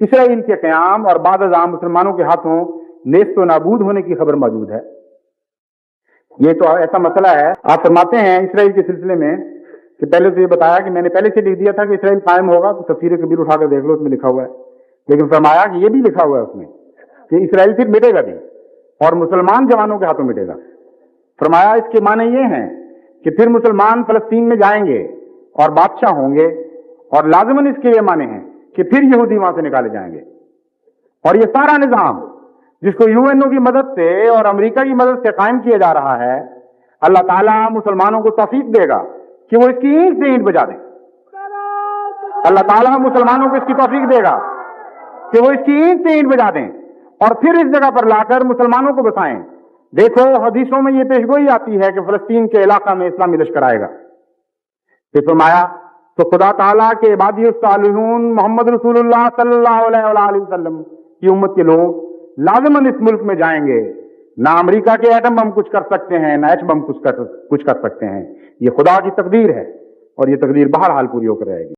اسرائیل کے قیام اور بعد از آن مسلمانوں کے ہاتھوں نیست و نابود ہونے کی خبر موجود ہے۔ یہ تو ایسا مسئلہ ہے، آپ فرماتے ہیں اسرائیل کے سلسلے میں کہ پہلے سے یہ بتایا کہ میں نے پہلے سے لکھ دیا تھا کہ اسرائیل قائم ہوگا، تو تفسیر کبیر اٹھا کر دیکھ لو، اس میں لکھا ہوا ہے، لیکن فرمایا کہ یہ بھی لکھا ہوا ہے اس میں کہ اسرائیل پھر مٹے گا بھی اور مسلمان جوانوں کے ہاتھوں مٹے گا۔ فرمایا اس کے معنی یہ ہیں کہ پھر مسلمان فلسطین میں جائیں گے اور بادشاہ ہوں گے، اور لازماً اس کے یہ معنی ہیں کہ پھر یہودی وہاں سے نکالے جائیں گے، اور یہ سارا نظام جس کو یو این او کی مدد سے اور امریکہ کی مدد سے قائم کیا جا رہا ہے، اللہ تعالیٰ مسلمانوں کو توفیق دے گا کہ وہ اس کی اینٹ سے اینٹ بجا دیں۔ اللہ تعالیٰ مسلمانوں کو اس کی توفیق دے گا کہ وہ اس کی اینٹ سے اینٹ بجا دیں اور پھر اس جگہ پر لا کر مسلمانوں کو بسائیں۔ دیکھو حدیثوں میں یہ پیشگوئی آتی ہے کہ فلسطین کے علاقہ میں اسلامی لشکر آئے گا۔ پھر فرمایا تو خدا تعالیٰ کے عبادی الصالحون محمد رسول اللہ صلی اللہ علیہ وآلہ وسلم کی امت کے لوگ لازماً اس ملک میں جائیں گے۔ نہ امریکہ کے ایٹم بم کچھ کر سکتے ہیں، نہ ایچ بم کچھ کر سکتے ہیں، یہ خدا کی تقدیر ہے اور یہ تقدیر بہرحال پوری ہو کر رہے گی۔